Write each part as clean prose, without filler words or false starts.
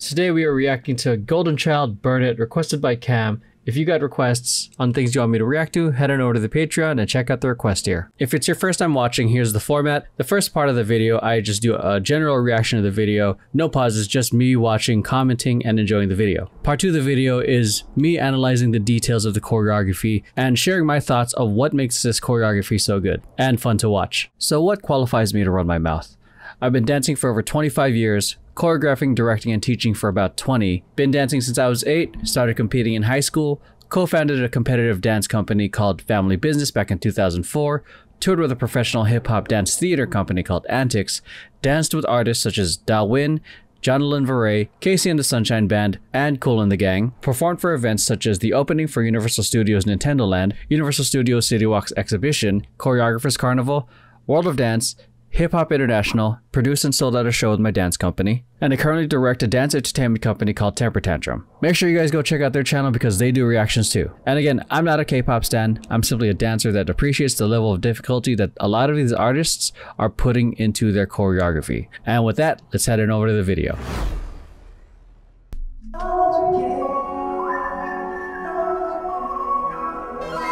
Today we are reacting to Golden Child Burn It, requested by Cam. If you got requests on things you want me to react to, head on over to the Patreon and check out the request here. If it's your first time watching, here's the format. The first part of the video, I just do a general reaction to the video. No pauses, just me watching, commenting, and enjoying the video. Part 2 of the video is me analyzing the details of the choreography and sharing my thoughts of what makes this choreography so good and fun to watch. So what qualifies me to run my mouth? I've been dancing for over 25 years, choreographing, directing, and teaching for about 20. Been dancing since I was 8, started competing in high school, co-founded a competitive dance company called Family Business back in 2004, toured with a professional hip-hop dance theater company called Antics, danced with artists such as Dalwin, Jonathan Varay, Casey and the Sunshine Band, and Kool and the Gang, performed for events such as the opening for Universal Studios Nintendo Land, Universal Studios City Walks Exhibition, Choreographers Carnival, World of Dance, Hip Hop International, produced and sold out a show with my dance company, and I currently direct a dance entertainment company called Temper Tantrum. Make sure you guys go check out their channel because they do reactions too. And again, I'm not a K-pop stan, I'm simply a dancer that appreciates the level of difficulty that a lot of these artists are putting into their choreography. And with that, let's head on over to the video.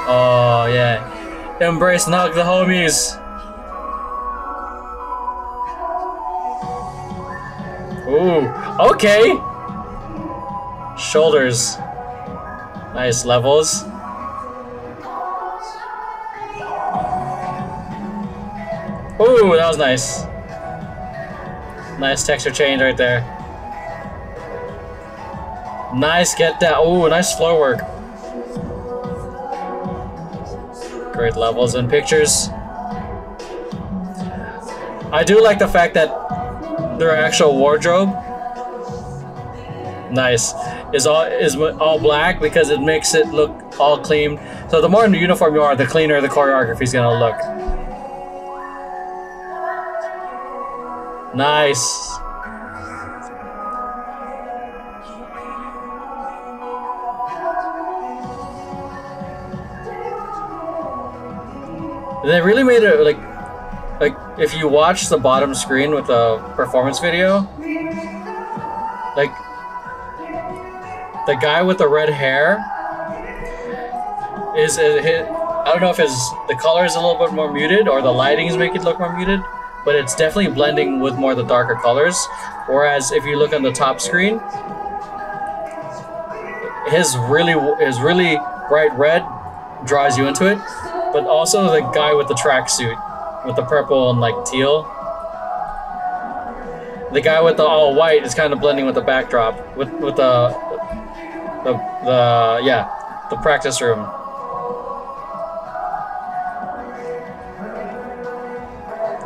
Oh yeah, embrace and hug the homies. Ooh, okay. Shoulders. Nice levels. Ooh, that was nice. Nice texture change right there. Nice get that. Ooh, nice floor work. Great levels and pictures. I do like the fact that their actual wardrobe, nice, is all black because it makes it look all clean. So the more in the uniform you are, the cleaner the choreography is gonna look. Nice. They really made it like if you watch the bottom screen with the performance video, like the guy with the red hair is I don't know if the color is a little bit more muted or the lightings make it look more muted, but it's definitely blending with more of the darker colors. Whereas if you look on the top screen, his really bright red draws you into it, but also the guy with the tracksuit with the purple and like teal. The guy with the all white is kind of blending with the backdrop with the practice room.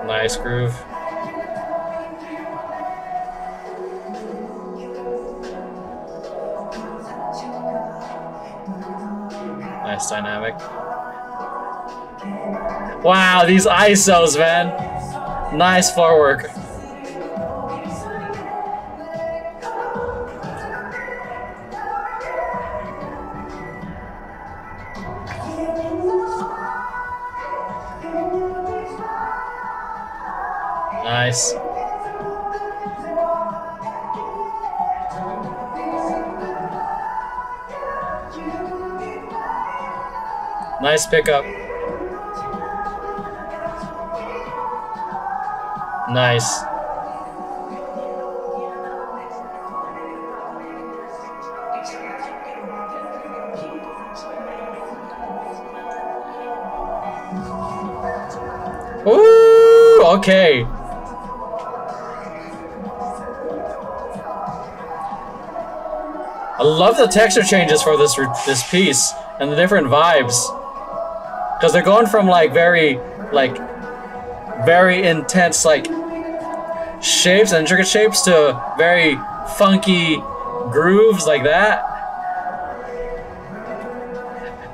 Nice groove. Nice dynamic. Wow, these ISOs, man. Nice floor work. Nice. Nice pickup. Nice. Ooh, okay. I love the texture changes for this piece and the different vibes, because they're going from like very intense like shapes and intricate shapes to very funky grooves like that,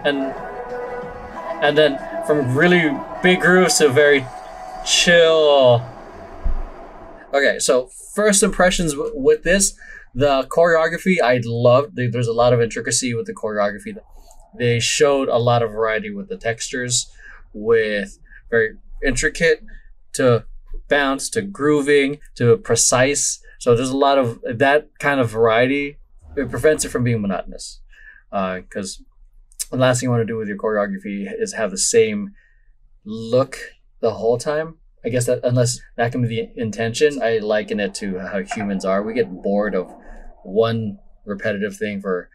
and then from really big grooves to very chill. Okay, so first impressions with this, the choreography I loved. There's a lot of intricacy with the choreography. They showed a lot of variety with the textures, with very intricate to bounce to grooving to precise So there's a lot of that kind of variety. It prevents it from being monotonous, because the last thing you want to do with your choreography is have the same look the whole time. I guess that, unless that can be the intention, I liken it to how humans are. We get bored of one repetitive thing for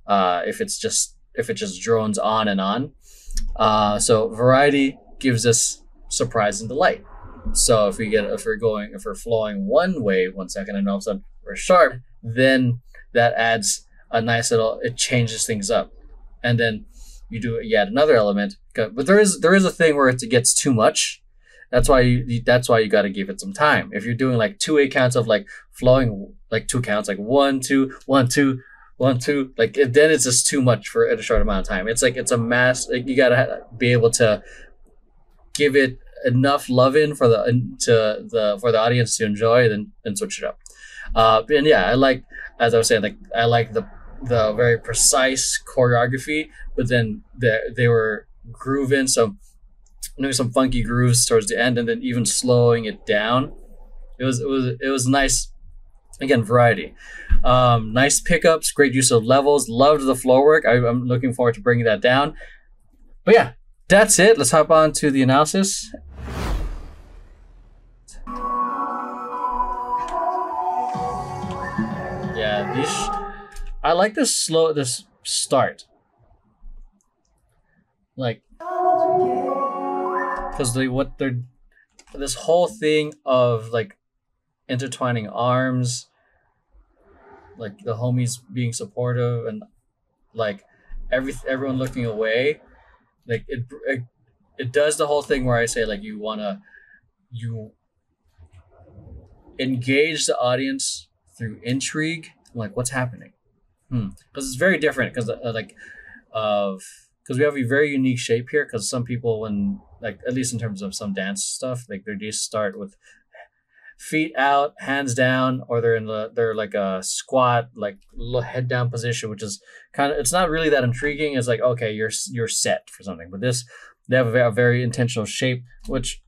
if it just drones on and on. So variety gives us surprise and delight. So if we're flowing one way 1 second and all of a sudden we're sharp, then that adds a nice little, it changes things up. And then you add another element, but there is a thing where it gets too much. That's why you got to give it some time. If you're doing like 2/8 counts of like flowing, like 2 counts, like 1 2 1 2 1 2, like then it's just too much for a short amount of time. It's like it's a mass. Like, you gotta be able to give it enough love in for the audience to enjoy, then switch it up. And yeah, I like, as I was saying, like I like the very precise choreography, but then they were grooving, so doing some funky grooves towards the end, and then even slowing it down. It was nice. Again, variety. Nice pickups, great use of levels. Loved the floor work. I'm looking forward to bringing that down. But yeah, that's it. Let's hop on to the analysis. Yeah, I like this start. Like, because this whole thing of like intertwining arms, like the homies being supportive, and like everyone looking away, like it does the whole thing where I say like you engage the audience through intrigue, like what's happening, because it's very different, because we have a very unique shape here, because some people, when like at least in terms of some dance stuff, like they just start with feet out, hands down, or they're like a squat, like head down position, which is kind of, it's not really that intriguing. It's like, okay, you're set for something. But they have a very intentional shape, which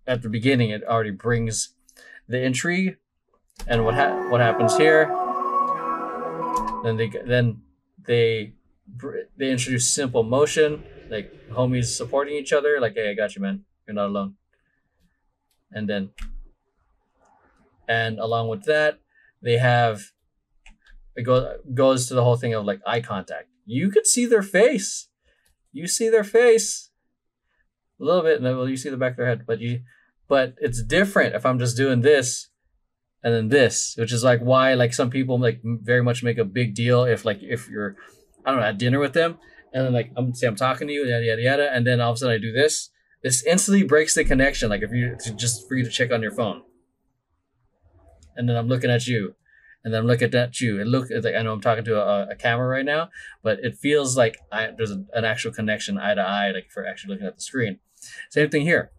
at the beginning it already brings the intrigue. And what happens here? Then they introduce simple motion, like homies supporting each other, like, hey, I got you, man, you're not alone. And along with that, they have, it goes to the whole thing of like eye contact. You could see their face. You see their face a little bit, and then you see the back of their head. But it's different if I'm just doing this and then this, which is like why like some people like very much make a big deal if you're, I don't know, at dinner with them, and then like I'm talking to you, yada yada yada, and then all of a sudden I do this. This instantly breaks the connection. Like if you just for you to check on your phone. And then I'm looking at you, and then I'm looking at you. It looks like, I know I'm talking to a camera right now, but it feels like there's an actual connection, eye to eye, like if we're actually looking at the screen. Same thing here.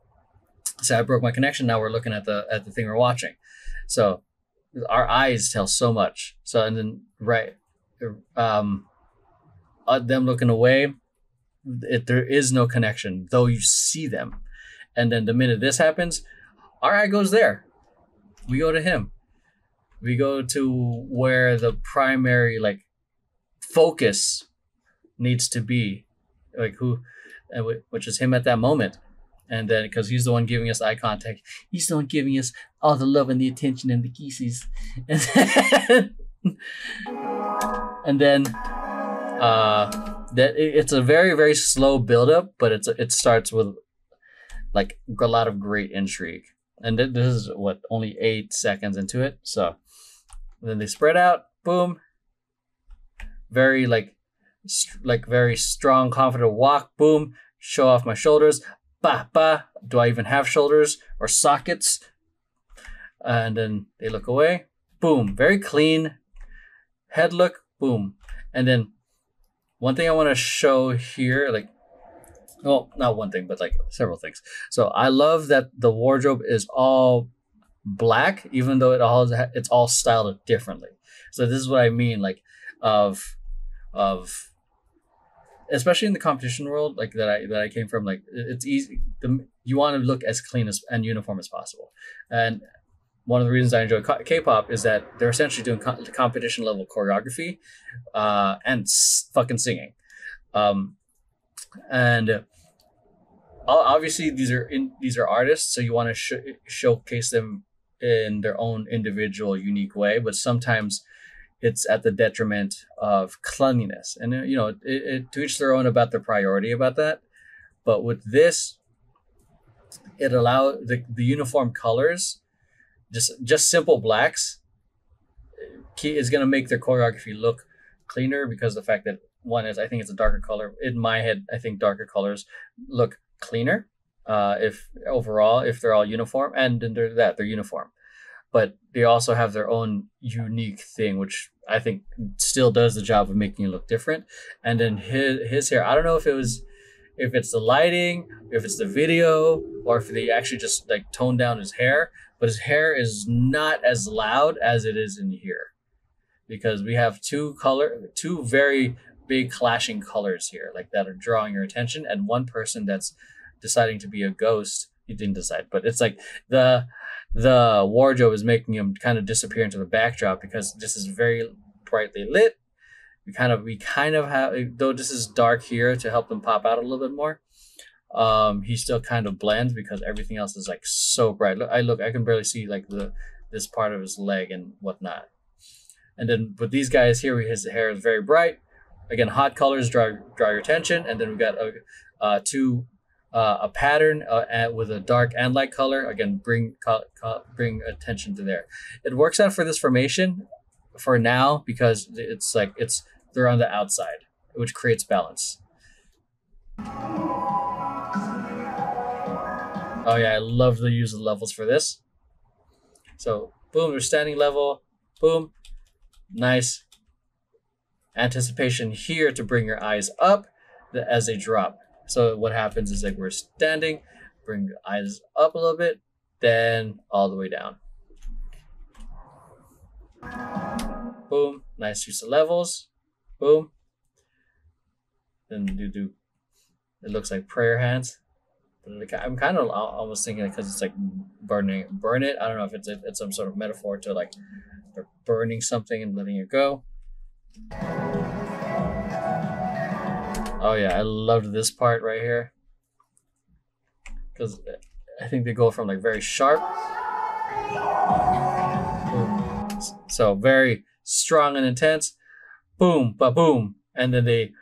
So I broke my connection. Now we're looking at the thing we're watching. So our eyes tell so much. So, and then them looking away, there is no connection, though you see them. And then the minute this happens, our eye goes there. We go to him. We go to where the primary like focus needs to be, like which is him at that moment. And then because he's the one giving us eye contact, he's the one giving us all the love and the attention and the kisses. And then that it's a very, very slow buildup, but it starts with like a lot of great intrigue. And this is only 8 seconds into it. So then they spread out, boom. Very very strong, confident walk, boom. Show off my shoulders, ba ba. Do I even have shoulders or sockets? And then they look away, boom. Very clean head look, boom. And then one thing I want to show here, like, well, not one thing, but like several things. So I love that the wardrobe is all black, even though it's all styled differently. So this is what I mean, like of especially in the competition world, like that I came from. Like it's easy. You want to look as clean and uniform as possible, and one of the reasons I enjoy K-pop is that they're essentially doing competition level choreography, and fucking singing. And obviously these are artists, so you want to showcase them in their own individual unique way, but sometimes it's at the detriment of cleanliness, and to each their own about their priority about that. But with this, it allowed the uniform colors, just simple blacks, is going to make their choreography look cleaner, because the fact that one is, I think it's a darker color. In my head, I think darker colors look cleaner, if overall, if they're all uniform, and then they're uniform, but they also have their own unique thing, which I think still does the job of making it look different. And then his hair, I don't know if it's the lighting, if it's the video, or if they actually just like toned down his hair, but his hair is not as loud as it is in here, because we have two very big clashing colors here, like that are drawing your attention, and one person that's deciding to be a ghost. He didn't decide, but it's like the wardrobe is making him kind of disappear into the backdrop, because this is very brightly lit. We kind of have, though this is dark here to help him pop out a little bit more. He still kind of blends because everything else is like so bright. I can barely see like this part of his leg and whatnot. And then with these guys here, his hair is very bright. Again, hot colors draw your attention, and then we got a pattern with a dark and light color. Again, bring attention to there. It works out for this formation for now, because they're on the outside, which creates balance. Oh yeah, I love the use of levels for this. So boom, they're standing level. Boom, nice anticipation here to bring your eyes up as they drop. So what happens is like we're standing, bring your eyes up a little bit, then all the way down. Boom, nice use of levels. Boom. Then you do, it looks like prayer hands. But I'm kind of almost thinking, because it's like burn it. I don't know if it's some sort of metaphor to like they're burning something and letting it go. Oh yeah, I loved this part right here, because I think they go from like very sharp, boom, so very strong and intense, boom, ba boom, and then they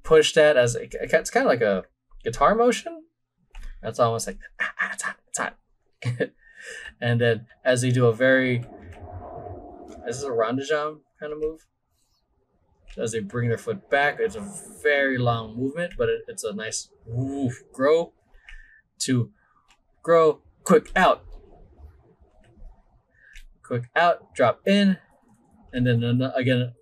push that as it's kind of like a guitar motion. That's almost like it's hot. And then as they do a very, this is a rondejam kind of move. As they bring their foot back, it's a very long movement, but it's a nice grow, quick out, drop in, and then again,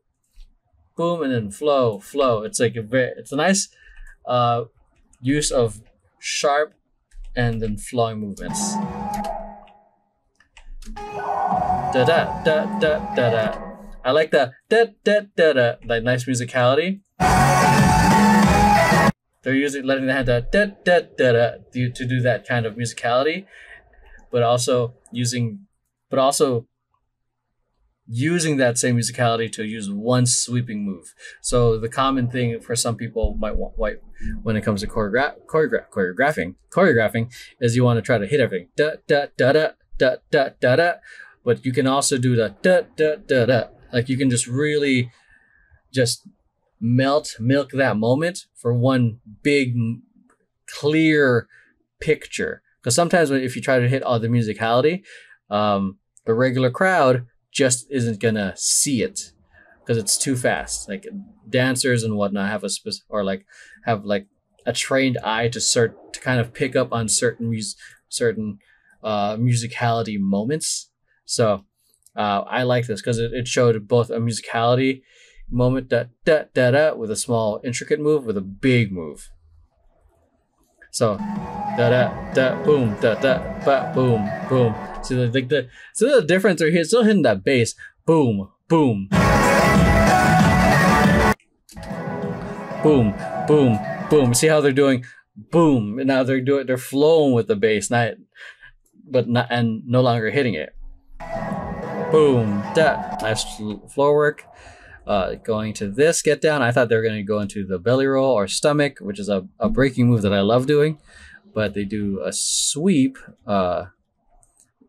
boom, and then flow. It's like it's a nice use of sharp and then flowing movements. Da da da da da da. I like the da da da da, like nice musicality. They're letting the hand da da da da da to do that kind of musicality, but also using that same musicality to use one sweeping move. So the common thing for some people might want, when it comes to choreographing, is you want to try to hit everything da da da da da da da da, but you can also do the da da da da. Like you can just really just milk that moment for one big clear picture. Because sometimes if you try to hit all the musicality, the regular crowd just isn't gonna see it because it's too fast. Like dancers and whatnot have a trained eye to kind of pick up on certain musicality moments. So I like this because it showed both a musicality moment da da da da with a small intricate move with a big move. So da da da boom da da ba boom boom. So the difference are here. It's still hitting that bass. Boom boom. Boom boom boom. See how they're doing boom, and now they're flowing with the bass, no longer hitting it. Boom. That nice floor work. Going to this get down. I thought they were going to go into the belly roll or stomach, which is a breaking move that I love doing. But they do a sweep,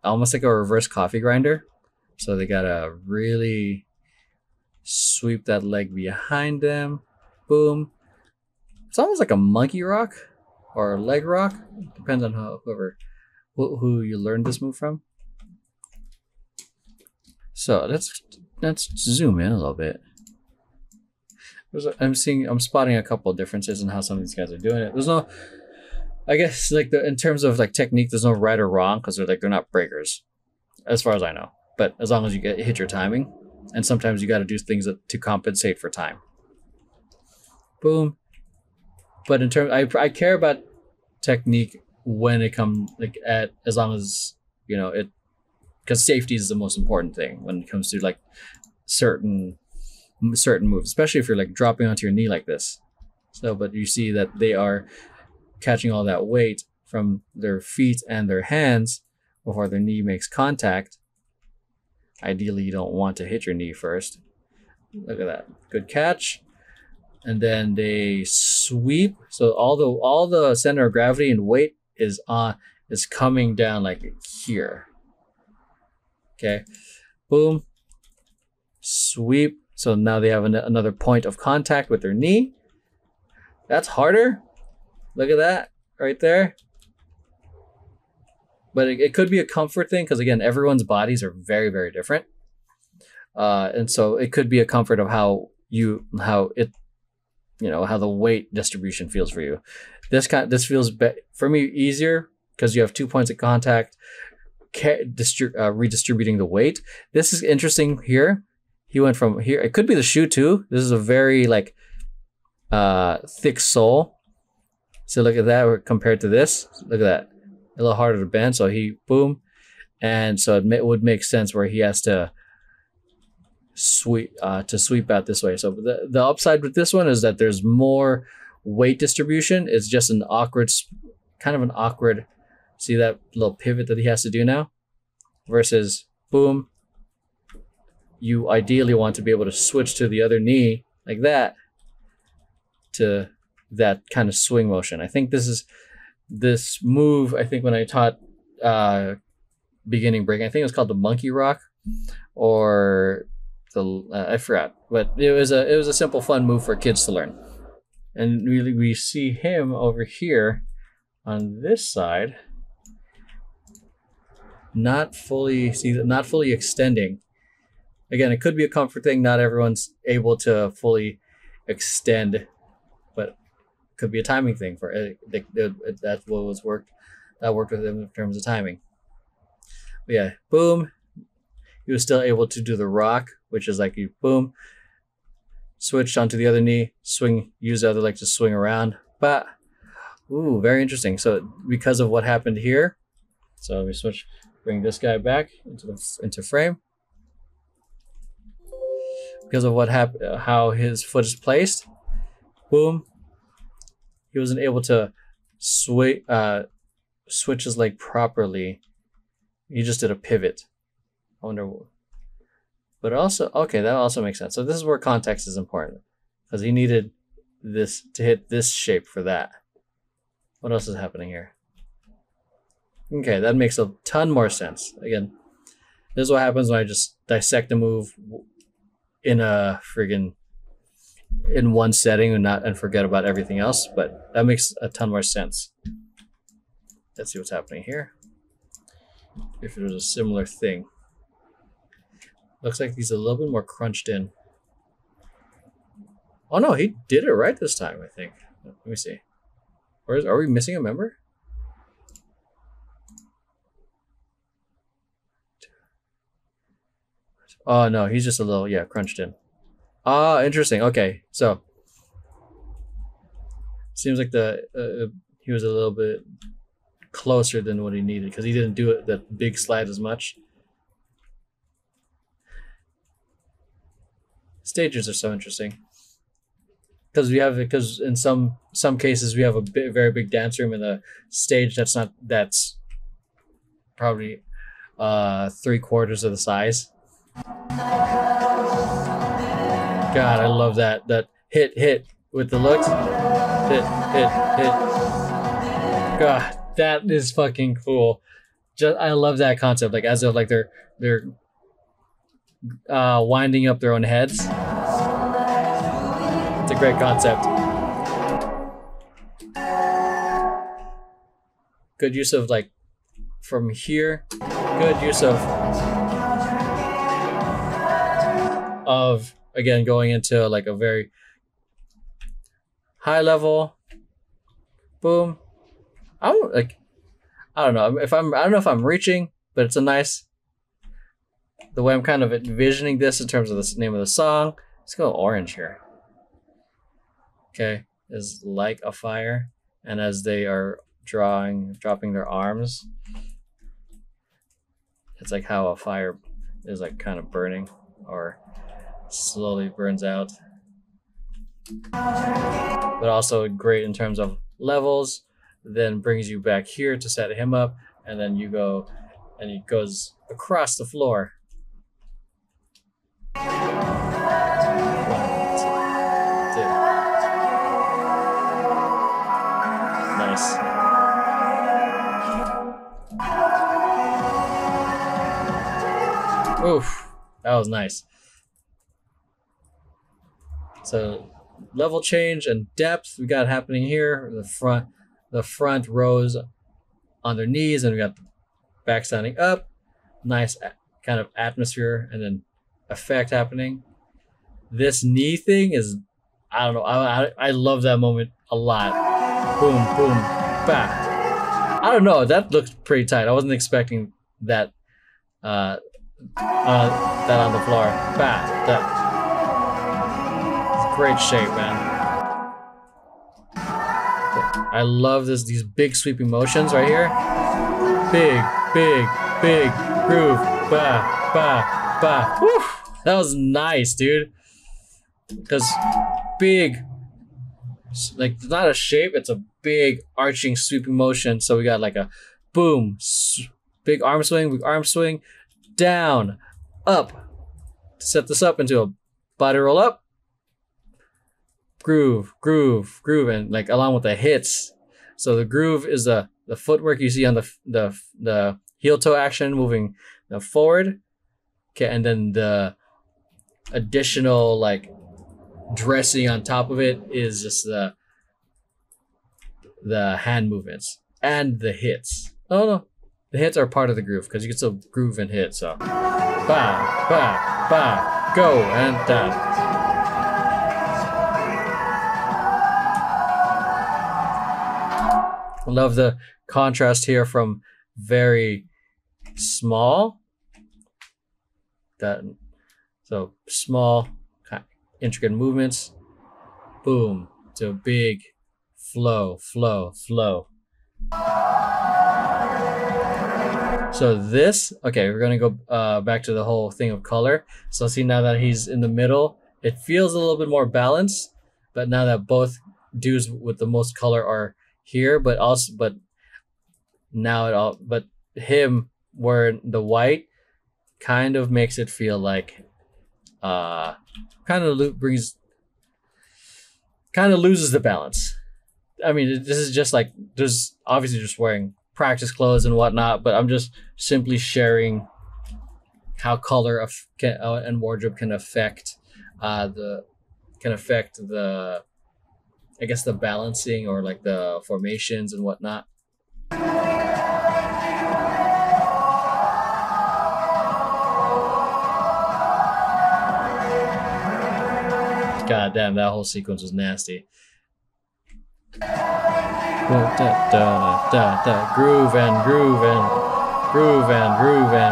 almost like a reverse coffee grinder. So they got to really sweep that leg behind them. Boom. It's almost like a monkey rock or a leg rock. Depends on who you learned this move from. So let's zoom in a little bit. I'm spotting a couple of differences in how some of these guys are doing it. There's no, I guess, like in terms of like technique, there's no right or wrong because they're not breakers, as far as I know. But as long as you hit your timing, and sometimes you got to do things to compensate for time. Boom. But in terms, I care about technique when it comes as long as it, because safety is the most important thing when it comes to like certain moves, especially if you're like dropping onto your knee like this. So, but you see that they are catching all that weight from their feet and their hands before their knee makes contact. Ideally, you don't want to hit your knee first. Look at that. Good catch. And then they sweep. So all the center of gravity and weight is coming down like here. Okay. Boom. Sweep. So now they have another point of contact with their knee. That's harder. Look at that right there. But it could be a comfort thing because, again, everyone's bodies are very, very different. And so it could be a comfort of how the weight distribution feels for you. This feels for me easier because you have 2 points of contact, redistributing the weight. This is interesting here. He went from here. It could be the shoe too. This is a very thick sole. So look at that compared to this. Look at that. A little harder to bend. So he boom. And so it would make sense where he has to sweep out this way. So the upside with this one is that there's more weight distribution. It's just an awkward, see that little pivot that he has to do now? Versus boom. You ideally want to be able to switch to the other knee like that to that kind of swing motion. I think this move, I think when I taught beginning breaking, I think it was called the monkey rock or I forgot, but it was a simple fun move for kids to learn. And really we see him over here on this side not fully extending. Again, it could be a comfort thing. Not everyone's able to fully extend, but it could be a timing thing for it. That's what worked with him in terms of timing. But yeah, boom. He was still able to do the rock, which is like you boom, switched onto the other knee, swing, use the other leg to swing around. But ooh, very interesting. So because of what happened here, so we bring this guy back into frame. Because of what happened, how his foot is placed, boom, he wasn't able to switch his leg properly. He just did a pivot. I wonder, but also, okay, that also makes sense. So this is where context is important because he needed this to hit this shape for that. What else is happening here? Okay, that makes a ton more sense. Again, this is what happens when I just dissect a move in one setting and forget about everything else, but that makes a ton more sense. Let's see what's happening here. If there's a similar thing. Looks like he's a little bit more crunched in. Oh no, he did it right this time, I think. Let me see. Are we missing a member? Oh no, he's just a little, crunched in. Ah, interesting. Okay, so seems like he was a little bit closer than what he needed because he didn't do it that big slide as much. Stages are so interesting because in some cases we have a very big dance room in a stage that's probably 3/4 of the size. God, I love that. That hit with the looks. Hit. God, that is fucking cool. Just I love that concept. Like as if like they're winding up their own heads. It's a great concept. Good use of like from here. Good use of again going into like a very high level. Boom. I don't know if I'm reaching, but it's a nice the way I'm kind of envisioning this in terms of the name of the song. Let's go orange here. Okay, is like a fire, and as they are dropping their arms, it's like how a fire is like kind of burning or slowly burns out. But also great in terms of levels, then brings you back here to set him up, and then you go and he goes across the floor. Nice. Oof, that was nice. So level change and depth we got happening here. The front rows on their knees, and we got the back standing up. Nice kind of atmosphere and then effect happening. This knee thing is, I don't know, I love that moment a lot. Boom, boom, bah. I don't know, that looked pretty tight. I wasn't expecting that that on the floor. Bah, that. It's great shape, man. I love these big sweeping motions right here. Big groove. Bah, bah, bah. Woo! That was nice, dude. Because big, like it's not a shape, it's a big arching sweeping motion. So we got like a boom, big arm swing, down, up. Set this up into a body roll up. Groove, and like along with the hits. So the groove is the footwork you see on the heel toe action moving forward. Okay, and then the additional like dressing on top of it is just the hand movements and the hits. Oh no, the hits are part of the groove because you can still groove and hit. So ba ba ba, go and down. Love the contrast here from very small, so small intricate movements, boom, to big flow. So this, okay, we're gonna go back to the whole thing of color. So see, now that he's in the middle, it feels a little bit more balanced, but now that both dudes with the most color are here, but him wearing the white kind of makes it feel like kind of loses the balance. I mean, this is just like, there's obviously just wearing practice clothes and whatnot, but I'm just simply sharing how color and wardrobe can affect the I guess the balancing or like the formations and whatnot. God damn, that whole sequence was nasty. Groove and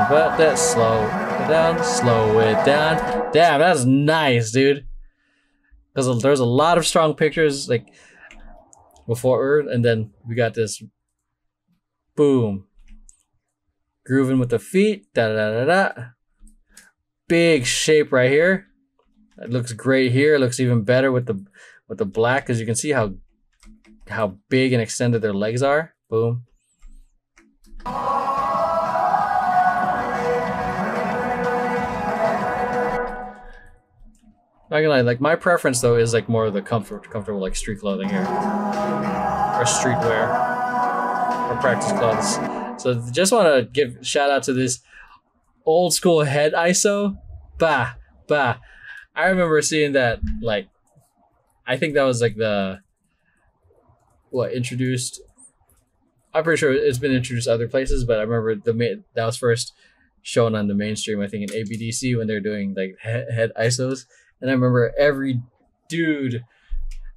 but that's slow it down. Damn, that's nice, dude. Because there's a lot of strong pictures like before, and then we got this boom, grooving with the feet, big shape right here. It looks great here. It looks even better with the black, because you can see how big and extended their legs are. Boom. Not gonna lie, like my preference though is like more of the comfortable like street clothing here, or streetwear, or practice clothes. So just want to give shout out to this old school head ISO. Bah, bah. I remember seeing that, like, I think that was like introduced. I'm pretty sure it's been introduced other places, but I remember that was first shown on the mainstream, I think in ABDC when they're doing like head ISOs. And I remember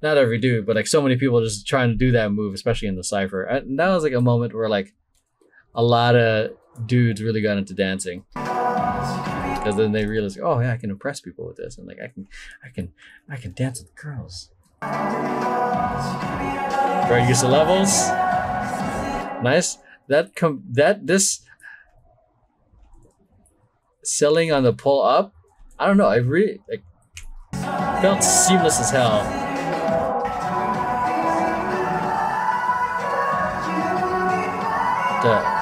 not every dude, but like so many people just trying to do that move, especially in the cypher. And that was like a moment where like a lot of dudes really got into dancing, because then they realized, oh yeah, I can impress people with this, and like I can dance with girls. Very used to levels. Nice. This selling on the pull up, I don't know. I really like felt seamless as hell.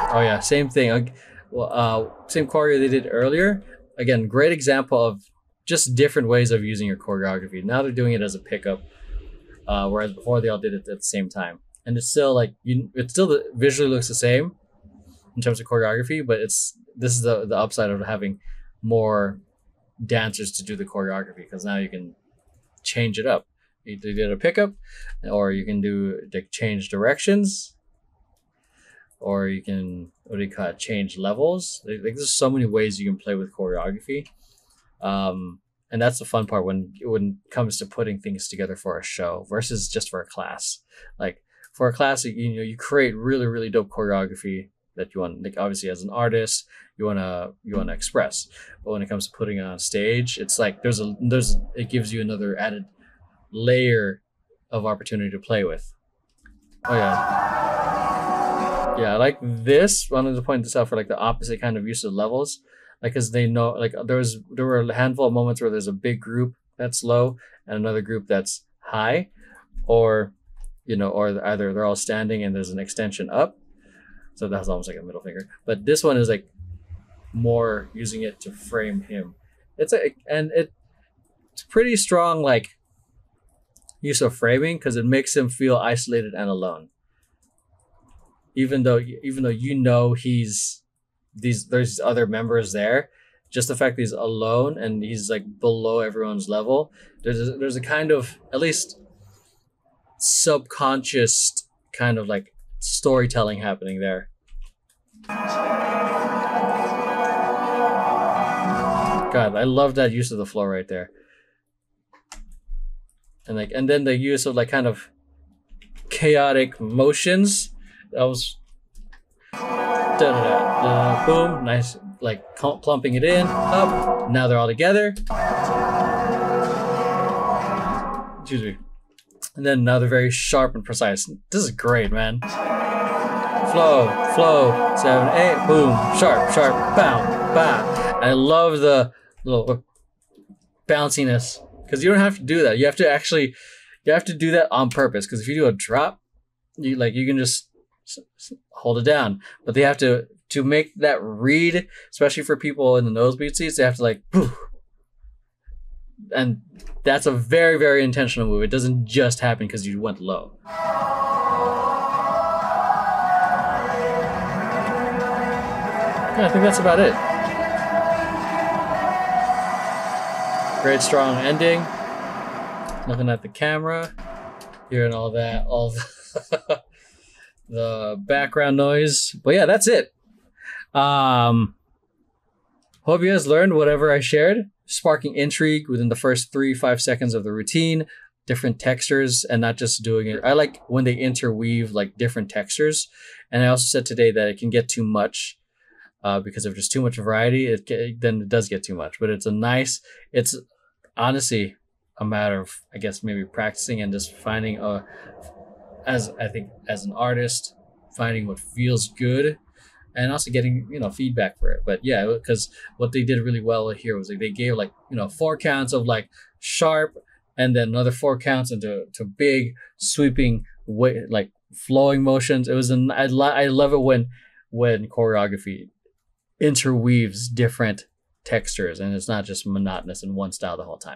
Oh yeah, same thing. Same choreo they did earlier. Again, great example of just different ways of using your choreography. Now they're doing it as a pickup, whereas before they all did it at the same time. And it's still like visually looks the same in terms of choreography, but this is the upside of having more dancers to do the choreography, because now you can change it up. Either did a pickup, or you can do like change directions, or you can change levels. Like there's so many ways you can play with choreography, and that's the fun part when it comes to putting things together for a show versus just for a class. Like for a class, you create really dope choreography that you want. Like obviously as an artist, you wanna express, but when it comes to putting it on stage, it's like it gives you another added layer of opportunity to play with. Oh yeah, I like this. Wanted to point this out for like the opposite kind of use of levels, like because they know like there were a handful of moments where there's a big group that's low and another group that's high, or either they're all standing and there's an extension up, so that's almost like a middle finger. But this one is like more using it to frame him. It's pretty strong like use of framing, because it makes him feel isolated and alone. Even though there's other members there, just the fact that he's alone and he's like below everyone's level, there's a kind of at least subconscious kind of like storytelling happening there. God, I love that use of the floor right there. And then the use of like kind of chaotic motions. That was boom, nice, like clumping it in, up. Now they're all together. Excuse me. And then now they're very sharp and precise. This is great, man. Flow, 7, 8, boom, sharp, bow, bow. I love the little bounciness, because you don't have to do that. You have to do that on purpose, because if you do a drop, you can just hold it down. But they have to make that read, especially for people in the nosebleed seats, they have to like, and that's a very, very intentional move. It doesn't just happen because you went low. Yeah, I think that's about it. Great strong ending. Looking at the camera, hearing all the the background noise. But yeah, that's it. Hope you guys learned whatever I shared, sparking intrigue within the first 3-5 seconds of the routine, different textures, and not just doing it. I like when they interweave like different textures. And I also said today that it can get too much because if there's too much variety, then it does get too much. But it's honestly a matter of, I guess, maybe practicing and just finding as an artist, finding what feels good, and also getting feedback for it. But yeah, because what they did really well here was like they gave 4 counts of like sharp, and then another 4 counts into big sweeping like flowing motions. It was I love it when choreography interweaves different textures and it's not just monotonous in one style the whole time.